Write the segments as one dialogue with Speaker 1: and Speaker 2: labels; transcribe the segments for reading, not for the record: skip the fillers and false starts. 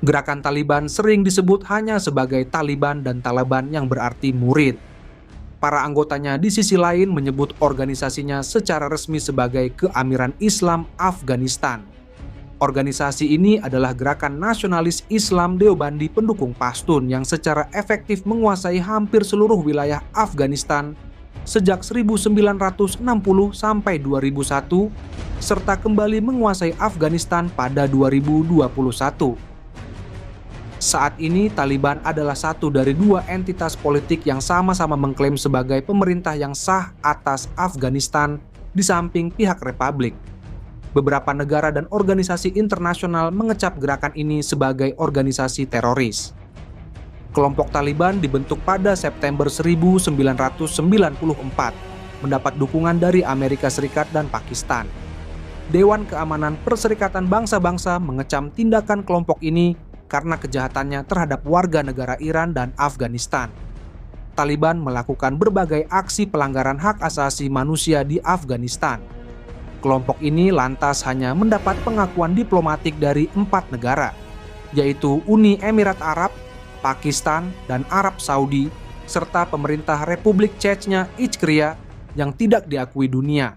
Speaker 1: Gerakan Taliban sering disebut hanya sebagai Taliban dan Taliban yang berarti murid. Para anggotanya di sisi lain menyebut organisasinya secara resmi sebagai Keamiran Islam Afghanistan. Organisasi ini adalah gerakan nasionalis Islam Deobandi pendukung Pashtun yang secara efektif menguasai hampir seluruh wilayah Afghanistan sejak 1960 sampai 2001, serta kembali menguasai Afghanistan pada 2021. Saat ini, Taliban adalah satu dari dua entitas politik yang sama-sama mengklaim sebagai pemerintah yang sah atas Afghanistan di samping pihak Republik. Beberapa negara dan organisasi internasional mengecap gerakan ini sebagai organisasi teroris. Kelompok Taliban dibentuk pada September 1994, mendapat dukungan dari Amerika Serikat dan Pakistan. Dewan Keamanan Perserikatan Bangsa-Bangsa mengecam tindakan kelompok ini karena kejahatannya terhadap warga negara Iran dan Afghanistan. Taliban melakukan berbagai aksi pelanggaran hak asasi manusia di Afghanistan. Kelompok ini lantas hanya mendapat pengakuan diplomatik dari 4 negara, yaitu Uni Emirat Arab, Pakistan, dan Arab Saudi, serta pemerintah Republik Chechnya Ichkeria yang tidak diakui dunia.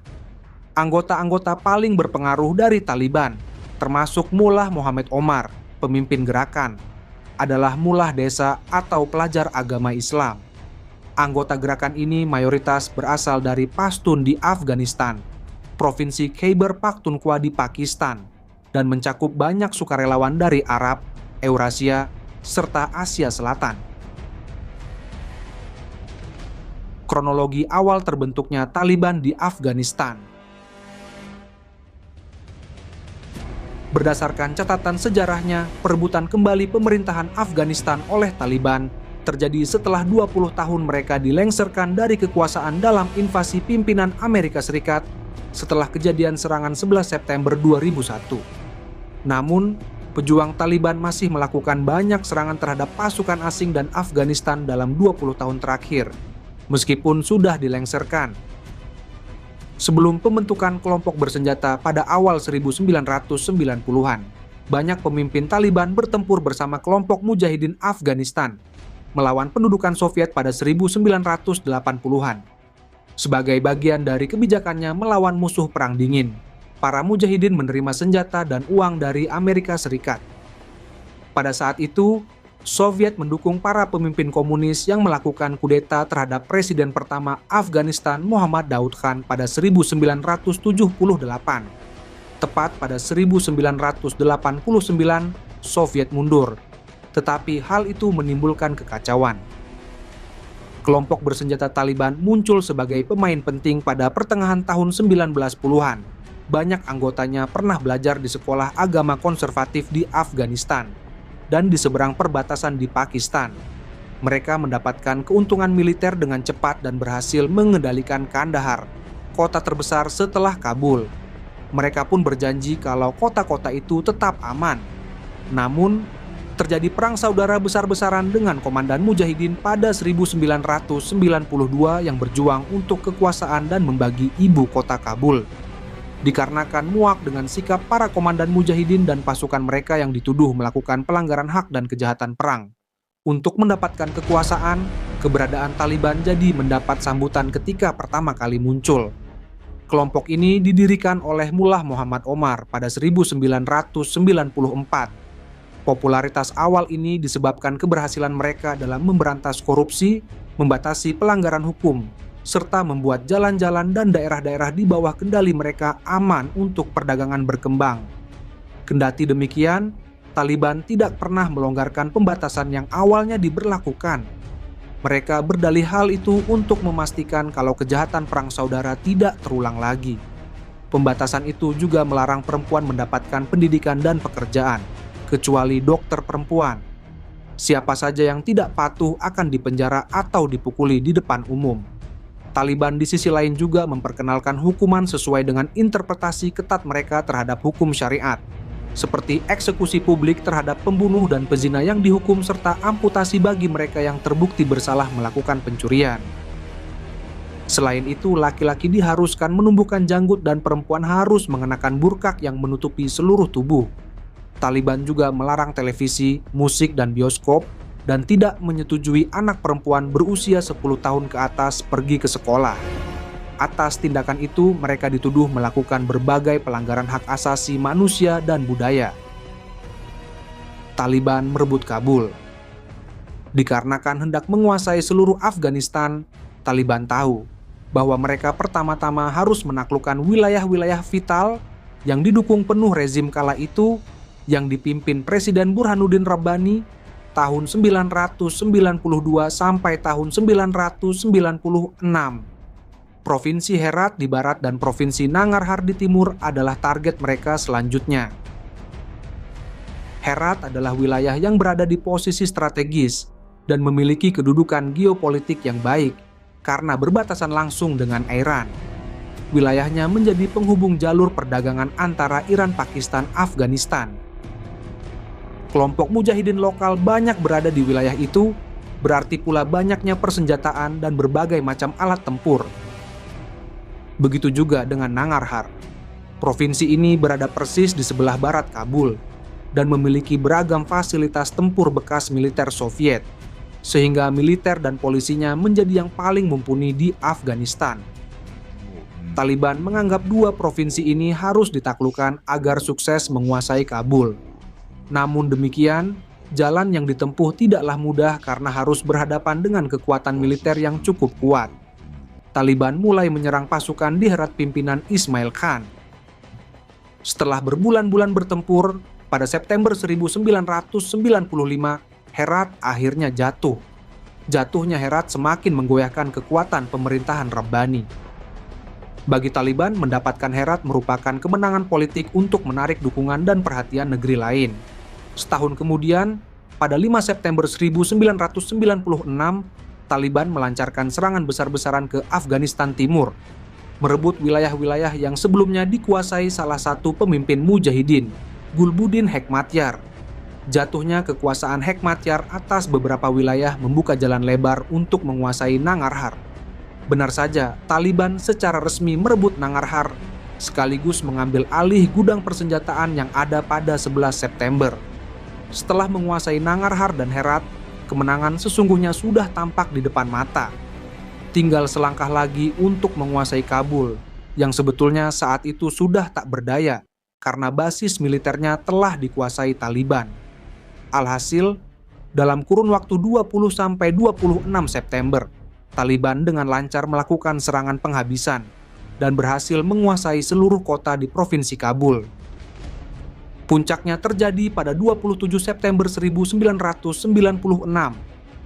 Speaker 1: Anggota-anggota paling berpengaruh dari Taliban, termasuk Mullah Mohammed Omar, pemimpin gerakan, adalah mullah desa atau pelajar agama Islam. Anggota gerakan ini mayoritas berasal dari Pashtun di Afghanistan, Provinsi Khyber Pakhtunkhwa di Pakistan, dan mencakup banyak sukarelawan dari Arab, Eurasia, serta Asia Selatan. Kronologi awal terbentuknya Taliban di Afghanistan. Berdasarkan catatan sejarahnya, perebutan kembali pemerintahan Afghanistan oleh Taliban terjadi setelah 20 tahun mereka dilengsarkan dari kekuasaan dalam invasi pimpinan Amerika Serikat setelah kejadian serangan 11 September 2001. Namun, pejuang Taliban masih melakukan banyak serangan terhadap pasukan asing dan Afghanistan dalam 20 tahun terakhir, meskipun sudah dilengsarkan. Sebelum pembentukan kelompok bersenjata pada awal 1990-an, banyak pemimpin Taliban bertempur bersama kelompok Mujahidin Afghanistan melawan pendudukan Soviet pada 1980-an. Sebagai bagian dari kebijakannya melawan musuh Perang Dingin, para mujahidin menerima senjata dan uang dari Amerika Serikat. Pada saat itu, Soviet mendukung para pemimpin komunis yang melakukan kudeta terhadap Presiden pertama Afghanistan Muhammad Daud Khan pada 1978. Tepat pada 1989, Soviet mundur, tetapi hal itu menimbulkan kekacauan. Kelompok bersenjata Taliban muncul sebagai pemain penting pada pertengahan tahun 1910-an. Banyak anggotanya pernah belajar di sekolah agama konservatif di Afghanistan dan di seberang perbatasan di Pakistan. Mereka mendapatkan keuntungan militer dengan cepat dan berhasil mengendalikan Kandahar, kota terbesar setelah Kabul. Mereka pun berjanji kalau kota-kota itu tetap aman. Namun, terjadi perang saudara besar-besaran dengan komandan Mujahidin pada 1992 yang berjuang untuk kekuasaan dan membagi ibu kota Kabul. Dikarenakan muak dengan sikap para komandan Mujahidin dan pasukan mereka yang dituduh melakukan pelanggaran hak dan kejahatan perang. Untuk mendapatkan kekuasaan, keberadaan Taliban jadi mendapat sambutan ketika pertama kali muncul. Kelompok ini didirikan oleh Mullah Mohammed Omar pada 1994. Popularitas awal ini disebabkan keberhasilan mereka dalam memberantas korupsi, membatasi pelanggaran hukum, serta membuat jalan-jalan dan daerah-daerah di bawah kendali mereka aman untuk perdagangan berkembang. Kendati demikian, Taliban tidak pernah melonggarkan pembatasan yang awalnya diberlakukan. Mereka berdalih hal itu untuk memastikan kalau kejahatan perang saudara tidak terulang lagi. Pembatasan itu juga melarang perempuan mendapatkan pendidikan dan pekerjaan, kecuali dokter perempuan. Siapa saja yang tidak patuh akan dipenjara atau dipukuli di depan umum. Taliban di sisi lain juga memperkenalkan hukuman sesuai dengan interpretasi ketat mereka terhadap hukum syariat, seperti eksekusi publik terhadap pembunuh dan pezina yang dihukum serta amputasi bagi mereka yang terbukti bersalah melakukan pencurian. Selain itu, laki-laki diharuskan menumbuhkan janggut dan perempuan harus mengenakan burqah yang menutupi seluruh tubuh. Taliban juga melarang televisi, musik, dan bioskop, dan tidak menyetujui anak perempuan berusia 10 tahun ke atas pergi ke sekolah. Atas tindakan itu, mereka dituduh melakukan berbagai pelanggaran hak asasi manusia dan budaya. Taliban merebut Kabul. Dikarenakan hendak menguasai seluruh Afghanistan, Taliban tahu bahwa mereka pertama-tama harus menaklukkan wilayah-wilayah vital yang didukung penuh rezim kala itu yang dipimpin Presiden Burhanuddin Rabbani tahun 992 sampai tahun 996. Provinsi Herat di barat dan Provinsi Nangarhar di timur adalah target mereka selanjutnya. Herat adalah wilayah yang berada di posisi strategis dan memiliki kedudukan geopolitik yang baik karena berbatasan langsung dengan Iran. Wilayahnya menjadi penghubung jalur perdagangan antara Iran, Pakistan, Afghanistan. Kelompok mujahidin lokal banyak berada di wilayah itu, berarti pula banyaknya persenjataan dan berbagai macam alat tempur. Begitu juga dengan Nangarhar. Provinsi ini berada persis di sebelah barat Kabul dan memiliki beragam fasilitas tempur bekas militer Soviet, sehingga militer dan polisinya menjadi yang paling mumpuni di Afghanistan. Taliban menganggap dua provinsi ini harus ditaklukkan agar sukses menguasai Kabul. Namun demikian, jalan yang ditempuh tidaklah mudah karena harus berhadapan dengan kekuatan militer yang cukup kuat. Taliban mulai menyerang pasukan di Herat pimpinan Ismail Khan. Setelah berbulan-bulan bertempur, pada September 1995, Herat akhirnya jatuh. Jatuhnya Herat semakin menggoyahkan kekuatan pemerintahan Rabbani. Bagi Taliban, mendapatkan Herat merupakan kemenangan politik untuk menarik dukungan dan perhatian negeri lain. Setahun kemudian, pada 5 September 1996, Taliban melancarkan serangan besar-besaran ke Afghanistan Timur, merebut wilayah-wilayah yang sebelumnya dikuasai salah satu pemimpin mujahidin, Gulbuddin Hekmatyar. Jatuhnya kekuasaan Hekmatyar atas beberapa wilayah membuka jalan lebar untuk menguasai Nangarhar. Benar saja, Taliban secara resmi merebut Nangarhar, sekaligus mengambil alih gudang persenjataan yang ada pada 11 September. Setelah menguasai Nangarhar dan Herat, kemenangan sesungguhnya sudah tampak di depan mata. Tinggal selangkah lagi untuk menguasai Kabul, yang sebetulnya saat itu sudah tak berdaya, karena basis militernya telah dikuasai Taliban. Alhasil, dalam kurun waktu 20-26 September, Taliban dengan lancar melakukan serangan penghabisan dan berhasil menguasai seluruh kota di Provinsi Kabul. Puncaknya terjadi pada 27 September 1996.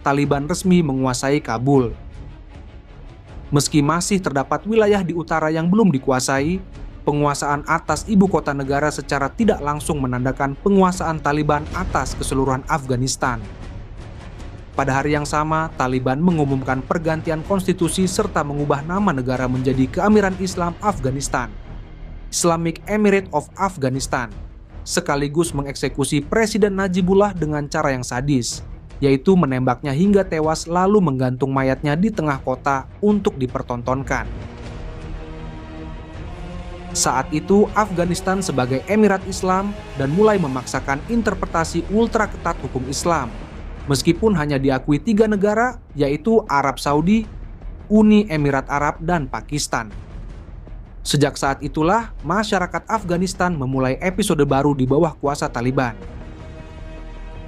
Speaker 1: Taliban resmi menguasai Kabul. Meski masih terdapat wilayah di utara yang belum dikuasai, penguasaan atas ibu kota negara secara tidak langsung menandakan penguasaan Taliban atas keseluruhan Afghanistan. Pada hari yang sama, Taliban mengumumkan pergantian konstitusi serta mengubah nama negara menjadi Keamiran Islam Afghanistan, Islamic Emirate of Afghanistan, sekaligus mengeksekusi Presiden Najibullah dengan cara yang sadis, yaitu menembaknya hingga tewas lalu menggantung mayatnya di tengah kota untuk dipertontonkan. Saat itu, Afghanistan sebagai Emirat Islam dan mulai memaksakan interpretasi ultra ketat hukum Islam, meskipun hanya diakui 3 negara, yaitu Arab Saudi, Uni Emirat Arab, dan Pakistan. Sejak saat itulah, masyarakat Afghanistan memulai episode baru di bawah kuasa Taliban.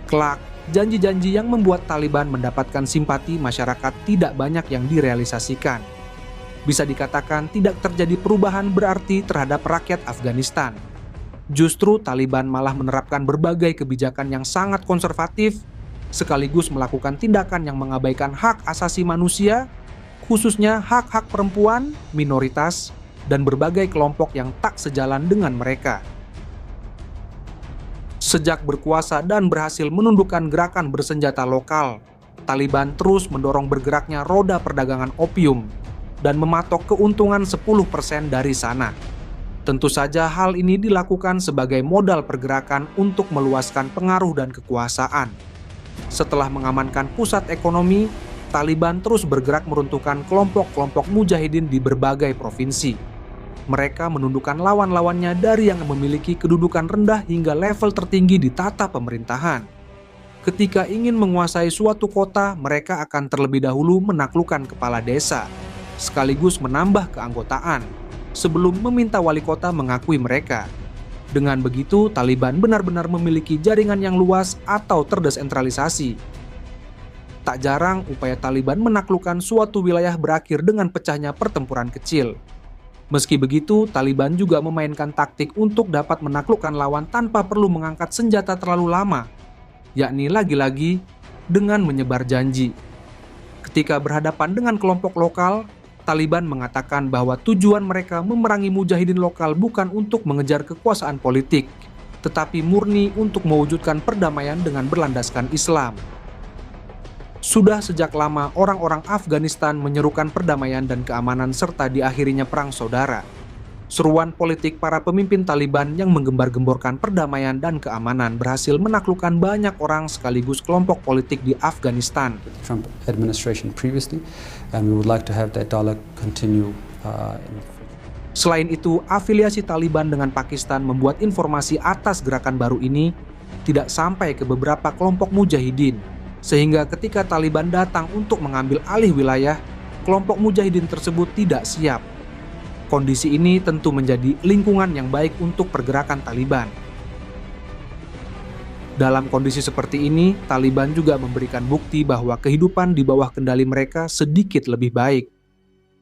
Speaker 1: Kelak, janji-janji yang membuat Taliban mendapatkan simpati masyarakat tidak banyak yang direalisasikan. Bisa dikatakan tidak terjadi perubahan berarti terhadap rakyat Afghanistan. Justru Taliban malah menerapkan berbagai kebijakan yang sangat konservatif, sekaligus melakukan tindakan yang mengabaikan hak asasi manusia, khususnya hak-hak perempuan, minoritas, dan berbagai kelompok yang tak sejalan dengan mereka. Sejak berkuasa dan berhasil menundukkan gerakan bersenjata lokal, Taliban terus mendorong bergeraknya roda perdagangan opium dan mematok keuntungan 10% dari sana. Tentu saja hal ini dilakukan sebagai modal pergerakan untuk meluaskan pengaruh dan kekuasaan. Setelah mengamankan pusat ekonomi, Taliban terus bergerak meruntuhkan kelompok-kelompok mujahidin di berbagai provinsi. Mereka menundukkan lawan-lawannya dari yang memiliki kedudukan rendah hingga level tertinggi di tata pemerintahan. Ketika ingin menguasai suatu kota, mereka akan terlebih dahulu menaklukkan kepala desa, sekaligus menambah keanggotaan, sebelum meminta wali kota mengakui mereka. Dengan begitu, Taliban benar-benar memiliki jaringan yang luas atau terdesentralisasi. Tak jarang, upaya Taliban menaklukkan suatu wilayah berakhir dengan pecahnya pertempuran kecil. Meski begitu, Taliban juga memainkan taktik untuk dapat menaklukkan lawan tanpa perlu mengangkat senjata terlalu lama, yakni lagi-lagi dengan menyebar janji. Ketika berhadapan dengan kelompok lokal, Taliban mengatakan bahwa tujuan mereka memerangi mujahidin lokal bukan untuk mengejar kekuasaan politik, tetapi murni untuk mewujudkan perdamaian dengan berlandaskan Islam. Sudah sejak lama orang-orang Afghanistan menyerukan perdamaian dan keamanan serta diakhirinya perang saudara. Seruan politik para pemimpin Taliban yang menggembar-gemborkan perdamaian dan keamanan berhasil menaklukkan banyak orang sekaligus kelompok politik di Afghanistan.
Speaker 2: Trump administration previously, and we would like to have that dialogue continue.
Speaker 1: Selain itu, afiliasi Taliban dengan Pakistan membuat informasi atas gerakan baru ini tidak sampai ke beberapa kelompok mujahidin. Sehingga ketika Taliban datang untuk mengambil alih wilayah, kelompok mujahidin tersebut tidak siap. Kondisi ini tentu menjadi lingkungan yang baik untuk pergerakan Taliban. Dalam kondisi seperti ini, Taliban juga memberikan bukti bahwa kehidupan di bawah kendali mereka sedikit lebih baik.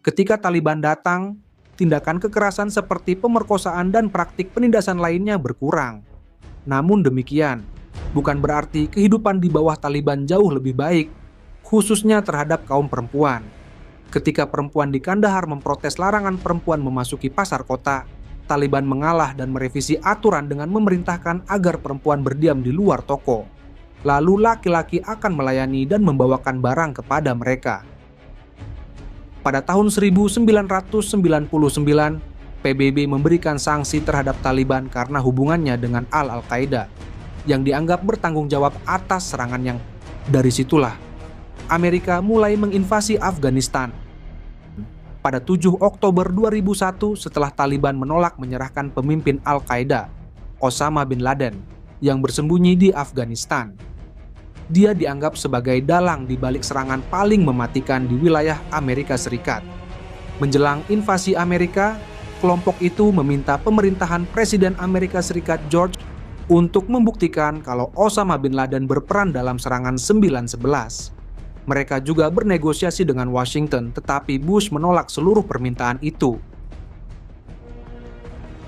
Speaker 1: Ketika Taliban datang, tindakan kekerasan seperti pemerkosaan dan praktik penindasan lainnya berkurang. Namun demikian, bukan berarti kehidupan di bawah Taliban jauh lebih baik, khususnya terhadap kaum perempuan. Ketika perempuan di Kandahar memprotes larangan perempuan memasuki pasar kota, Taliban mengalah dan merevisi aturan dengan memerintahkan agar perempuan berdiam di luar toko. Lalu laki-laki akan melayani dan membawakan barang kepada mereka. Pada tahun 1999, PBB memberikan sanksi terhadap Taliban karena hubungannya dengan Al-Qaeda, yang dianggap bertanggung jawab atas serangan yang dari situlah Amerika mulai menginvasi Afghanistan. Pada 7 Oktober 2001 setelah Taliban menolak menyerahkan pemimpin Al-Qaeda, Osama bin Laden, yang bersembunyi di Afghanistan. Dia dianggap sebagai dalang di balik serangan paling mematikan di wilayah Amerika Serikat. Menjelang invasi Amerika, kelompok itu meminta pemerintahan Presiden Amerika Serikat George untuk membuktikan kalau Osama bin Laden berperan dalam serangan 9/11. Mereka juga bernegosiasi dengan Washington, tetapi Bush menolak seluruh permintaan itu.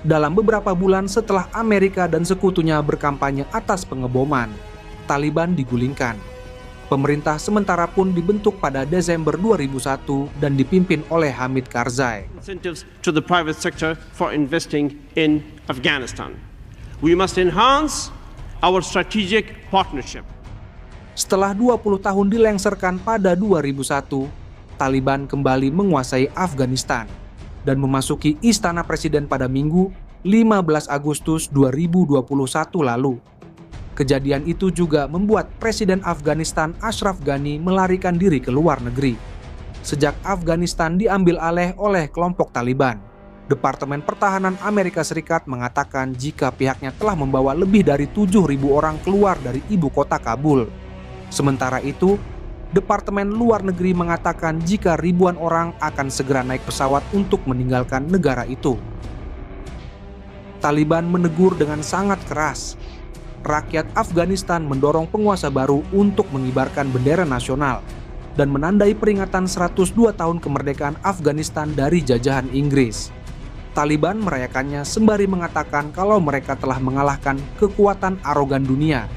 Speaker 1: Dalam beberapa bulan setelah Amerika dan sekutunya berkampanye atas pengeboman, Taliban digulingkan. Pemerintah sementara pun dibentuk pada Desember 2001 dan dipimpin oleh Hamid Karzai.
Speaker 3: Incentives to the private sector for investing in Afghanistan. We must enhance our strategic partnership.
Speaker 1: Setelah 20 tahun dilengserkan pada 2001, Taliban kembali menguasai Afghanistan dan memasuki Istana Presiden pada Minggu 15 Agustus 2021 lalu. Kejadian itu juga membuat Presiden Afghanistan Ashraf Ghani melarikan diri ke luar negeri. Sejak Afghanistan diambil alih oleh kelompok Taliban, Departemen Pertahanan Amerika Serikat mengatakan jika pihaknya telah membawa lebih dari 7.000 orang keluar dari ibu kota Kabul. Sementara itu, Departemen Luar Negeri mengatakan jika ribuan orang akan segera naik pesawat untuk meninggalkan negara itu. Taliban menegur dengan sangat keras. Rakyat Afghanistan mendorong penguasa baru untuk mengibarkan bendera nasional dan menandai peringatan 102 tahun kemerdekaan Afghanistan dari jajahan Inggris. Taliban merayakannya sembari mengatakan kalau mereka telah mengalahkan kekuatan arogan dunia,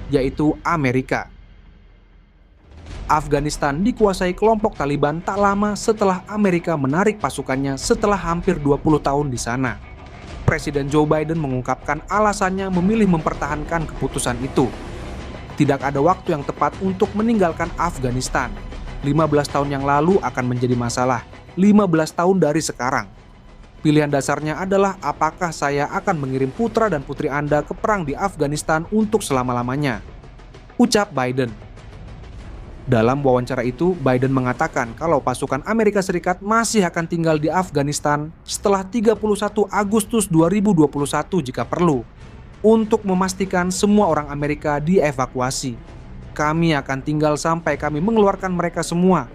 Speaker 1: yaitu Amerika. Afghanistan dikuasai kelompok Taliban tak lama setelah Amerika menarik pasukannya setelah hampir 20 tahun di sana. Presiden Joe Biden mengungkapkan alasannya memilih mempertahankan keputusan itu. Tidak ada waktu yang tepat untuk meninggalkan Afghanistan. 15 tahun yang lalu akan menjadi masalah, 15 tahun dari sekarang. Pilihan dasarnya adalah apakah saya akan mengirim putra dan putri Anda ke perang di Afghanistan untuk selama-lamanya, ucap Biden. Dalam wawancara itu, Biden mengatakan kalau pasukan Amerika Serikat masih akan tinggal di Afghanistan setelah 31 Agustus 2021 jika perlu, untuk memastikan semua orang Amerika dievakuasi. Kami akan tinggal sampai kami mengeluarkan mereka semua.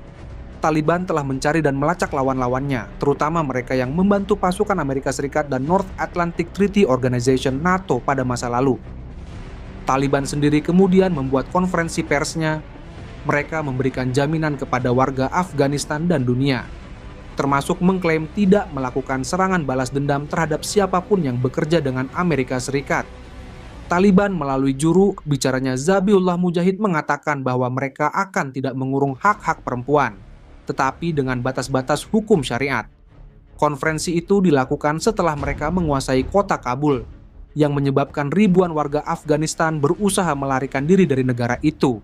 Speaker 1: Taliban telah mencari dan melacak lawan-lawannya, terutama mereka yang membantu pasukan Amerika Serikat dan North Atlantic Treaty Organization NATO pada masa lalu. Taliban sendiri kemudian membuat konferensi persnya. Mereka memberikan jaminan kepada warga Afghanistan dan dunia, termasuk mengklaim tidak melakukan serangan balas dendam terhadap siapapun yang bekerja dengan Amerika Serikat. Taliban melalui juru bicaranya Zabiullah Mujahid mengatakan bahwa mereka akan tidak mengurung hak-hak perempuan, tetapi dengan batas-batas hukum syariat. Konferensi itu dilakukan setelah mereka menguasai kota Kabul, yang menyebabkan ribuan warga Afghanistan berusaha melarikan diri dari negara itu.